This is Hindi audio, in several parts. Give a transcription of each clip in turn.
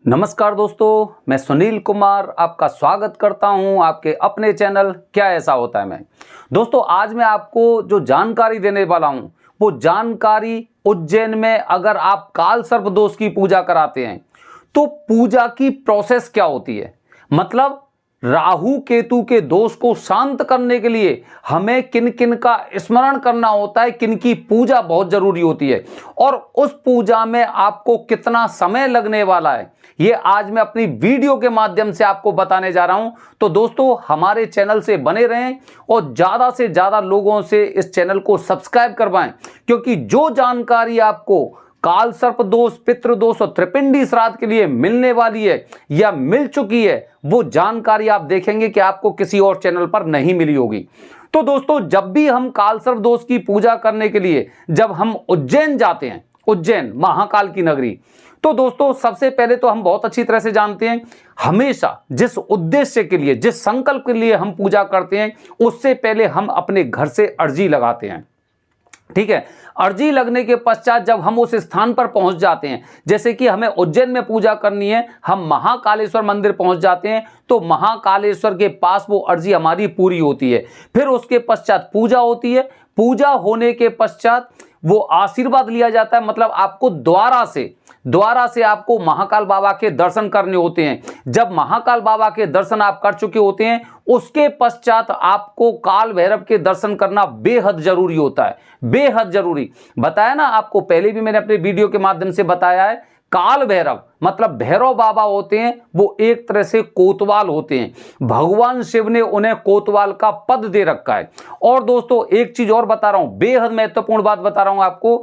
नमस्कार दोस्तों, मैं सुनील कुमार आपका स्वागत करता हूं आपके अपने चैनल क्या ऐसा होता है में। दोस्तों, आज मैं आपको जो जानकारी देने वाला हूं वो जानकारी उज्जैन में अगर आप काल सर्प दोष की पूजा कराते हैं तो पूजा की प्रोसेस क्या होती है, मतलब राहु केतु के दोष को शांत करने के लिए हमें किन किन का स्मरण करना होता है, किन की पूजा बहुत जरूरी होती है और उस पूजा में आपको कितना समय लगने वाला है, ये आज मैं अपनी वीडियो के माध्यम से आपको बताने जा रहा हूं। तो दोस्तों, हमारे चैनल से बने रहें और ज्यादा से ज्यादा लोगों से इस चैनल को सब्सक्राइब करवाएं, क्योंकि जो जानकारी आपको काल सर्प दोष, पितृ दोष और त्रिपिंडी श्राद्ध के लिए मिलने वाली है या मिल चुकी है, वो जानकारी आप देखेंगे कि आपको किसी और चैनल पर नहीं मिली होगी। तो दोस्तों, जब भी हम काल सर्प दोष की पूजा करने के लिए जब हम उज्जैन जाते हैं, उज्जैन महाकाल की नगरी, तो दोस्तों सबसे पहले तो हम बहुत अच्छी तरह से जानते हैं, हमेशा जिस उद्देश्य के लिए, जिस संकल्प के लिए हम पूजा करते हैं, उससे पहले हम अपने घर से अर्जी लगाते हैं। ठीक है, अर्जी लगने के पश्चात जब हम उस स्थान पर पहुंच जाते हैं, जैसे कि हमें उज्जैन में पूजा करनी है, हम महाकालेश्वर मंदिर पहुंच जाते हैं, तो महाकालेश्वर के पास वो अर्जी हमारी पूरी होती है। फिर उसके पश्चात पूजा होती है। पूजा होने के पश्चात वो आशीर्वाद लिया जाता है, मतलब आपको द्वारा से आपको महाकाल बाबा के दर्शन करने होते हैं। जब महाकाल बाबा के दर्शन आप कर चुके होते हैं, उसके पश्चात आपको काल भैरव के दर्शन करना बेहद जरूरी होता है, बेहद जरूरी। बताया ना आपको, पहले भी मैंने अपने वीडियो के माध्यम से बताया है, काल भैरव मतलब भैरव बाबा होते हैं, वो एक तरह से कोतवाल होते हैं। भगवान शिव ने उन्हें कोतवाल का पद दे रखा है। और दोस्तों, एक चीज और बता रहा हूं, बेहद महत्वपूर्ण बात बता रहा हूं आपको,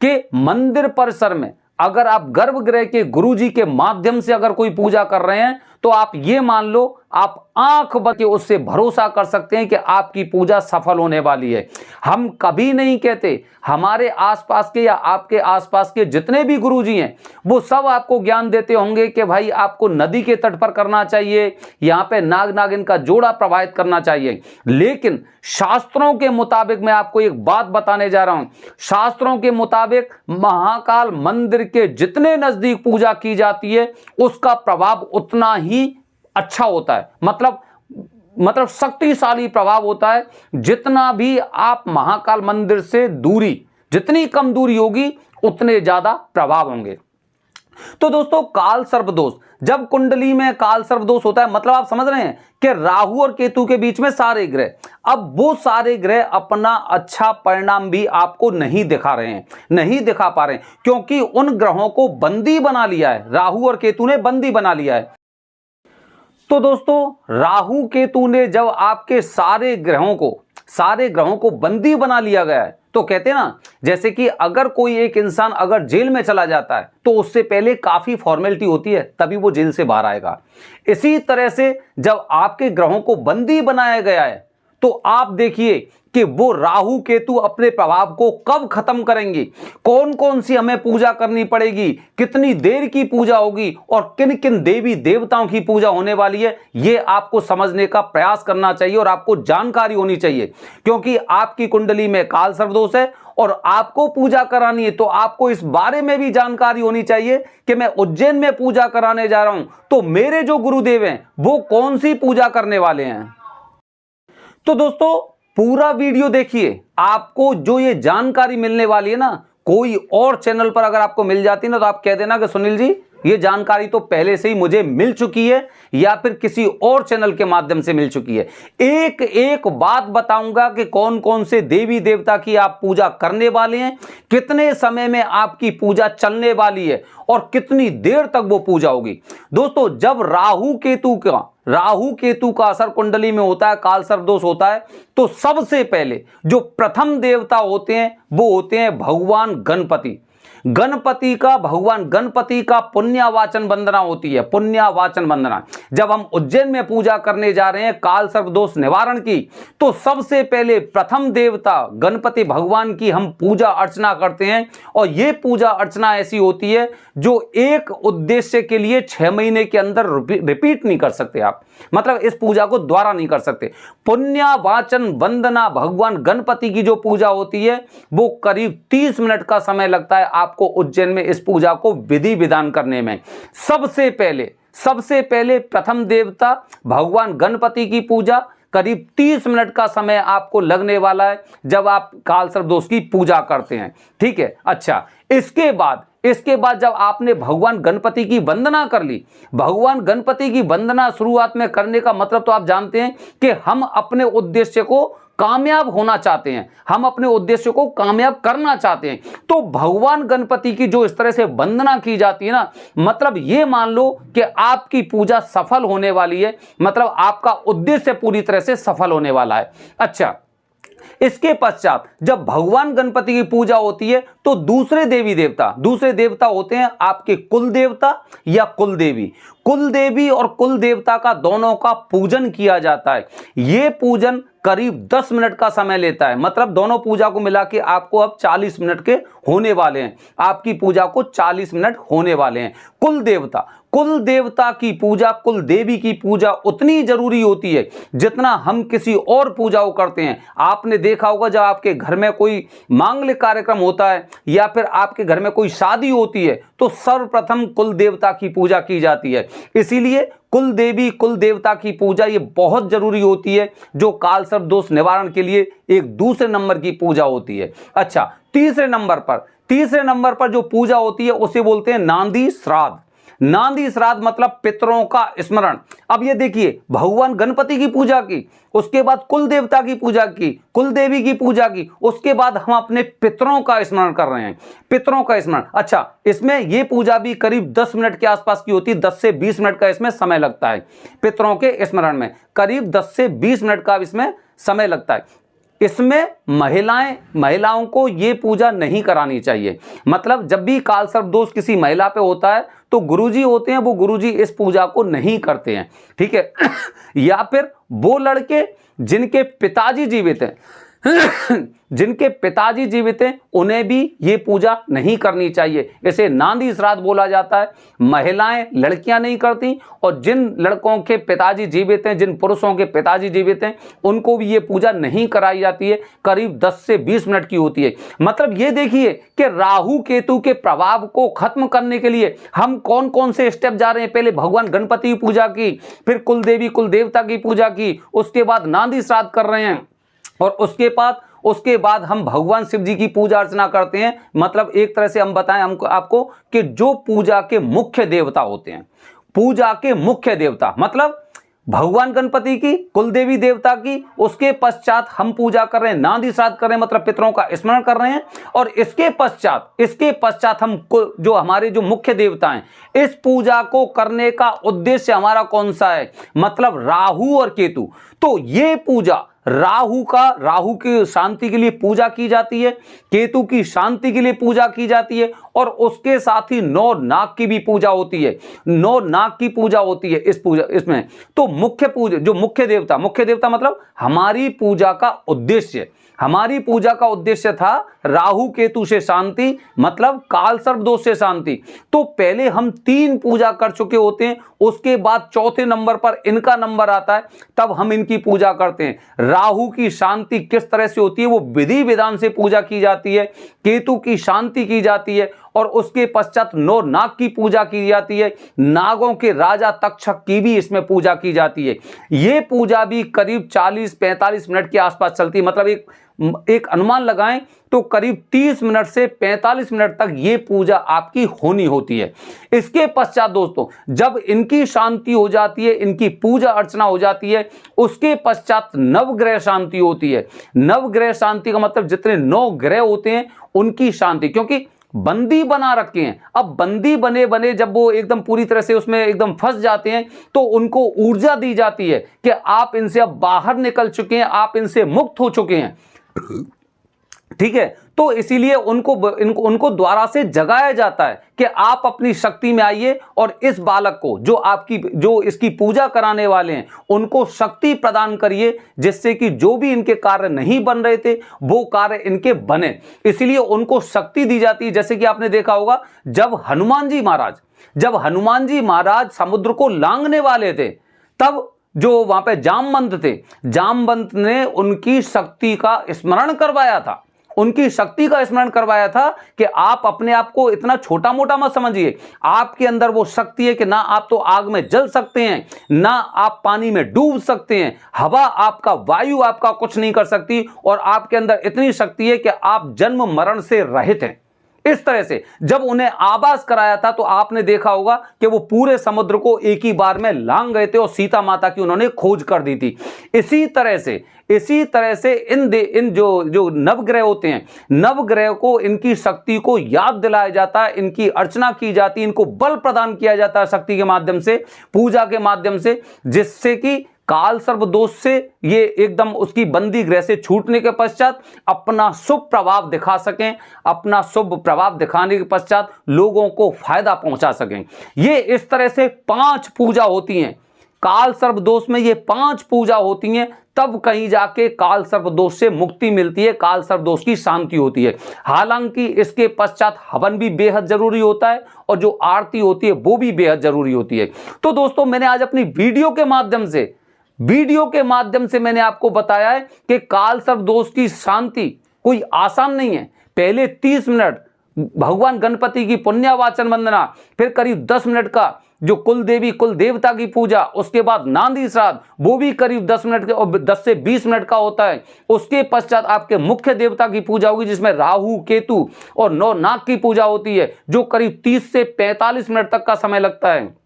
कि मंदिर परिसर में अगर आप गर्भगृह के गुरुजी के माध्यम से अगर कोई पूजा कर रहे हैं, तो आप ये मान लो, आप आंख बंद के उससे भरोसा कर सकते हैं कि आपकी पूजा सफल होने वाली है। हम कभी नहीं कहते, हमारे आसपास के या आपके आसपास के जितने भी गुरुजी हैं, वो सब आपको ज्ञान देते होंगे कि भाई आपको नदी के तट पर करना चाहिए, यहाँ पे नाग नागिन का जोड़ा प्रवाहित करना चाहिए। लेकिन शास्त्रों के मुताबिक मैं आपको एक बात बताने जा रहा हूं, शास्त्रों के मुताबिक महाकाल मंदिर के जितने नजदीक पूजा की जाती है, उसका प्रभाव उतना ही अच्छा होता है, मतलब शक्तिशाली प्रभाव होता है। जितना भी आप महाकाल मंदिर से दूरी, जितनी कम दूरी होगी, उतने ज्यादा प्रभाव होंगे। तो दोस्तों, काल सर्प दोष, जब कुंडली में काल सर्प दोष होता है, मतलब आप समझ रहे हैं कि राहु और केतु के बीच में सारे ग्रह, अब वो सारे ग्रह अपना अच्छा परिणाम भी आपको नहीं दिखा रहे हैं, नहीं दिखा पा रहे हैं, क्योंकि उन ग्रहों को बंदी बना लिया है, राहु और केतु ने बंदी बना लिया है। तो दोस्तों, राहु केतु ने जब आपके सारे ग्रहों को बंदी बना लिया गया है, तो कहते हैं ना, जैसे कि अगर कोई एक इंसान अगर जेल में चला जाता है, तो उससे पहले काफी फॉर्मेलिटी होती है, तभी वो जेल से बाहर आएगा। इसी तरह से जब आपके ग्रहों को बंदी बनाया गया है, तो आप देखिए कि वो राहु केतु अपने प्रभाव को कब खत्म करेंगे, कौन कौन सी हमें पूजा करनी पड़ेगी, कितनी देर की पूजा होगी और किन किन देवी देवताओं की पूजा होने वाली है, ये आपको समझने का प्रयास करना चाहिए और आपको जानकारी होनी चाहिए। क्योंकि आपकी कुंडली में काल सर्प दोष है और आपको पूजा करानी है, तो आपको इस बारे में भी जानकारी होनी चाहिए कि मैं उज्जैन में पूजा कराने जा रहा हूं, तो मेरे जो गुरुदेव हैं वो कौन सी पूजा करने वाले हैं। तो दोस्तों, पूरा वीडियो देखिए, आपको जो ये जानकारी मिलने वाली है ना, कोई और चैनल पर अगर आपको मिल जाती ना, तो आप कह देना कि सुनील जी, ये जानकारी तो पहले से ही मुझे मिल चुकी है या फिर किसी और चैनल के माध्यम से मिल चुकी है। एक एक बात बताऊंगा कि कौन कौन से देवी देवता की आप पूजा करने वाले हैं, कितने समय में आपकी पूजा चलने वाली है और कितनी देर तक वो पूजा होगी। दोस्तों, जब राहु केतु का असर कुंडली में होता है, काल सर्प दोष होता है, तो सबसे पहले जो प्रथम देवता होते हैं वो होते हैं भगवान गणपति। भगवान गणपति का पुण्यावाचन वंदना होती है, पुण्यावाचन वंदना। जब हम उज्जैन में पूजा करने जा रहे हैं काल सर्प दोष निवारण की, तो सबसे पहले प्रथम देवता गणपति भगवान की हम पूजा अर्चना करते हैं। और यह पूजा अर्चना ऐसी होती है जो एक उद्देश्य के लिए 6 महीने के अंदर रिपीट नहीं कर सकते आप, मतलब इस पूजा को दोबारा नहीं कर सकते। पुण्यावाचन वंदना भगवान गणपति की जो पूजा होती है वो करीब 30 मिनट का समय लगता है आपको उज्जैन में इस पूजा को विधि विधान करने में। सबसे पहले प्रथम देवता भगवान गणपति की पूजा, करीब 30 मिनट का समय आपको लगने वाला है जब आप काल सर्प दोष की पूजा करते हैं। ठीक है, अच्छा, इसके बाद जब आपने भगवान गणपति की वंदना कर ली, भगवान गणपति की वंदना शुरुआत में करने का मतलब तो आप जानते हैं कि हम अपने उद्देश्य को कामयाब होना चाहते हैं, हम अपने उद्देश्य को कामयाब करना चाहते हैं। तो भगवान गणपति की जो इस तरह से वंदना की जाती है ना, मतलब ये मान लो कि आपकी पूजा सफल होने वाली है, मतलब आपका उद्देश्य पूरी तरह से सफल होने वाला है। अच्छा, इसके पश्चात जब भगवान गणपति की पूजा होती है तो दूसरे देवता होते हैं आपके कुल देवता या कुलदेवी। कुलदेवी और कुल देवता का दोनों का पूजन किया जाता है। ये पूजन करीब 10 मिनट का समय लेता है, मतलब दोनों पूजा को मिला के आपको अब 40 मिनट के होने वाले हैं, आपकी पूजा को 40 मिनट होने वाले हैं। कुल देवता की पूजा, कुल देवी की पूजा उतनी जरूरी होती है जितना हम किसी और पूजा को करते हैं। आपने देखा होगा जब आपके घर में कोई मांगलिक कार्यक्रम होता है या फिर आपके घर में कोई शादी होती है तो सर्वप्रथम कुल देवता की पूजा की जाती है। इसीलिए कुल देवी कुल देवता की पूजा ये बहुत जरूरी होती है, जो काल सर्प दोष निवारण के लिए एक दूसरे नंबर की पूजा होती है। अच्छा, तीसरे नंबर पर जो पूजा होती है उसे बोलते हैं नांदी श्राद्ध। नांदी श्राद्ध मतलब पितरों का स्मरण। अब ये देखिए, भगवान गणपति की पूजा की, उसके बाद कुल देवता की पूजा की, कुल देवी की पूजा की, उसके बाद हम अपने पितरों का स्मरण कर रहे हैं, पितरों का स्मरण। अच्छा, इसमें ये पूजा भी करीब 10 मिनट के आसपास की होती है, 10 से 20 मिनट का इसमें समय लगता है। पितरों के स्मरण में करीब 10 से 20 मिनट का इसमें समय लगता है। इसमें महिलाओं को ये पूजा नहीं करानी चाहिए। मतलब जब भी काल सर्प दोष किसी महिला पे होता है तो गुरुजी होते हैं, वो गुरुजी इस पूजा को नहीं करते हैं। ठीक है या फिर वो लड़के जिनके पिताजी जीवित हैं उन्हें भी ये पूजा नहीं करनी चाहिए। इसे नांदी श्राद्ध बोला जाता है। महिलाएं, लड़कियां नहीं करती, और जिन लड़कों के पिताजी जीवित हैं, जिन पुरुषों के पिताजी जीवित हैं, उनको भी ये पूजा नहीं कराई जाती है। करीब 10 से 20 मिनट की होती है। मतलब ये देखिए कि राहु केतु के प्रभाव को खत्म करने के लिए हम कौन कौन से स्टेप जा रहे हैं। पहले भगवान गणपति की पूजा की, फिर कुल देवी कुल देवता की पूजा की, उसके बाद नांदी श्राद्ध कर रहे हैं, और उसके बाद हम भगवान शिव जी की पूजा अर्चना करते हैं। मतलब एक तरह से हम बताएं आपको कि जो पूजा के मुख्य देवता होते हैं, पूजा के मुख्य देवता मतलब भगवान गणपति की, कुलदेवी देवता की, उसके पश्चात हम पूजा कर रहे हैं, नांदी श्राद्ध कर रहे हैं, मतलब पितरों का स्मरण कर रहे हैं। और इसके पश्चात हम जो हमारे जो मुख्य देवता हैं, इस पूजा को करने का उद्देश्य हमारा कौन सा है, मतलब राहु और केतु। तो ये पूजा राहु की शांति के लिए पूजा की जाती है, केतु की शांति के लिए पूजा की जाती है, और उसके साथ ही 9 नाग की भी पूजा होती है। 9 नाग की पूजा होती है इसमें। तो मुख्य देवता मतलब हमारी पूजा का उद्देश्य था राहु केतु से शांति, मतलब काल सर्प दोष से शांति। तो पहले हम 3 पूजा कर चुके होते हैं, उसके बाद चौथे नंबर पर इनका नंबर आता है, तब हम इनकी पूजा करते हैं। राहु की शांति किस तरह से होती है, वो विधि विधान से पूजा की जाती है। केतु की शांति की जाती है, और उसके पश्चात 9 नाग की पूजा की जाती है। नागों के राजा तक्षक की भी इसमें पूजा की जाती है। ये पूजा भी करीब 40-45 मिनट के आसपास चलती है। मतलब एक अनुमान लगाएं तो करीब 30 मिनट से 45 मिनट तक ये पूजा आपकी होनी होती है। इसके पश्चात दोस्तों, जब इनकी शांति हो जाती है, इनकी पूजा अर्चना हो जाती है, उसके पश्चात नवग्रह शांति होती है। नवग्रह शांति का मतलब जितने 9 ग्रह होते हैं उनकी शांति, क्योंकि बंदी बना रखे हैं। अब बंदी बने जब वो एकदम पूरी तरह से उसमें एकदम फंस जाते हैं तो उनको ऊर्जा दी जाती है कि आप इनसे अब बाहर निकल चुके हैं, आप इनसे मुक्त हो चुके हैं। ठीक है, तो इसीलिए उनको द्वारा से जगाया जाता है कि आप अपनी शक्ति में आइए, और इस बालक को जो इसकी पूजा कराने वाले हैं उनको शक्ति प्रदान करिए, जिससे कि जो भी इनके कार्य नहीं बन रहे थे वो कार्य इनके बने। इसीलिए उनको शक्ति दी जाती है। जैसे कि आपने देखा होगा जब हनुमान जी महाराज समुद्र को लांघने वाले थे, तब जो वहां पे जामवंत थे, जामवंत ने उनकी शक्ति का स्मरण करवाया था, उनकी शक्ति का स्मरण करवाया था कि आप अपने आप को इतना छोटा मोटा मत समझिए। आपके अंदर वो शक्ति है कि ना आप तो आग में जल सकते हैं, ना आप पानी में डूब सकते हैं, हवा आपका, वायु आपका कुछ नहीं कर सकती, और आपके अंदर इतनी शक्ति है कि आप जन्म मरण से रहित हैं। इस तरह से जब उन्हें आभास कराया था तो आपने देखा होगा कि वो पूरे समुद्र को एक ही बार में लांग गए थे और सीता माता की उन्होंने खोज कर दी थी। इसी तरह से इन जो नवग्रह होते हैं, नवग्रह को इनकी शक्ति को याद दिलाया जाता है, इनकी अर्चना की जाती है, इनको बल प्रदान किया जाता है शक्ति के माध्यम से, पूजा के माध्यम से, जिससे कि काल सर्प दोष से ये एकदम उसकी बंदी ग्रह से छूटने के पश्चात अपना शुभ प्रभाव दिखा सकें, अपना शुभ प्रभाव दिखाने के पश्चात लोगों को फायदा पहुंचा सकें। ये इस तरह से 5 पूजा होती हैं काल सर्प दोष में, ये 5 पूजा होती हैं, तब कहीं जाके काल सर्प दोष से मुक्ति मिलती है, काल सर्प दोष की शांति होती है। हालांकि इसके पश्चात हवन भी बेहद जरूरी होता है और जो आरती होती है वो भी बेहद जरूरी होती है। तो दोस्तों, मैंने आज अपनी वीडियो के माध्यम से मैंने आपको बताया है कि काल सर्प दोष की शांति कोई आसान नहीं है। पहले 30 मिनट भगवान गणपति की पुण्यावाचन वंदना, फिर करीब 10 मिनट का जो कुल देवी कुल देवता की पूजा, उसके बाद नांदी श्राद्ध, वो भी करीब 10 मिनट के और 10 से 20 मिनट का होता है। उसके पश्चात आपके मुख्य देवता की पूजा होगी जिसमें राहु, केतु और 9 नाग की पूजा होती है, जो करीब 30 से 45 मिनट तक का समय लगता है।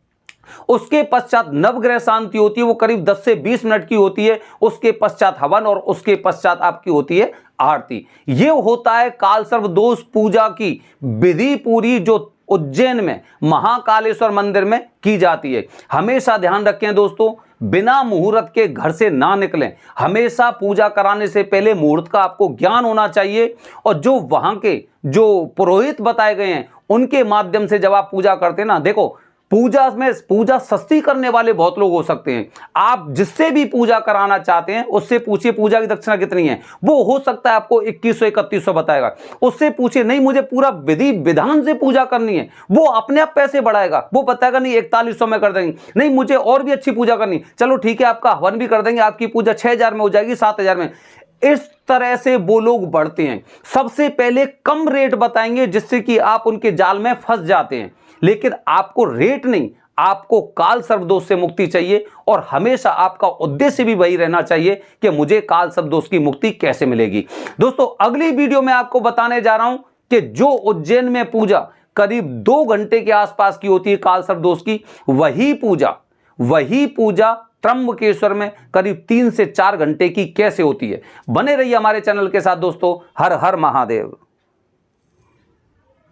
उसके पश्चात नवग्रह शांति होती है, वो करीब 10 से 20 मिनट की होती है। उसके पश्चात हवन और उसके पश्चात आपकी होती है आरती। ये होता है काल सर्प दोष पूजा की विधि पूरी, जो उज्जैन में महाकालेश्वर मंदिर में की जाती है। हमेशा ध्यान रखें दोस्तों, बिना मुहूर्त के घर से ना निकलें। हमेशा पूजा कराने से पहले मुहूर्त का आपको ज्ञान होना चाहिए, और जो वहां के जो पुरोहित बताए गए हैं उनके माध्यम से जब आप पूजा करते हैं ना, देखो पूजा सस्ती करने वाले बहुत लोग हो सकते हैं। आप जिससे भी पूजा कराना चाहते हैं उससे पूछिए पूजा की दक्षिणा कितनी है, वो हो सकता है आपको 2100-3100 बताएगा। उससे पूछिए नहीं मुझे पूरा विधि विधान से पूजा करनी है, वो अपने आप पैसे बढ़ाएगा, वो बताएगा नहीं 4100 में कर देंगे, नहीं मुझे और भी अच्छी पूजा करनी, चलो ठीक है आपका हवन भी कर देंगे, आपकी पूजा 6000 में हो जाएगी, 7000 में। इस तरह से वो लोग बढ़ते हैं। सबसे पहले कम रेट बताएंगे जिससे कि आप उनके जाल में फंस जाते हैं, लेकिन आपको रेट नहीं, आपको काल सर्प दोष से मुक्ति चाहिए, और हमेशा आपका उद्देश्य भी वही रहना चाहिए कि मुझे काल सर्प दोष की मुक्ति कैसे मिलेगी। दोस्तों, अगली वीडियो में आपको बताने जा रहा हूं कि जो उज्जैन में पूजा करीब 2 घंटे के आसपास की होती है काल सर्प दोष की, वही पूजा त्र्यंबकेश्वर में करीब 3 से 4 घंटे की कैसे होती है। बने रहिए हमारे चैनल के साथ दोस्तों। हर हर महादेव।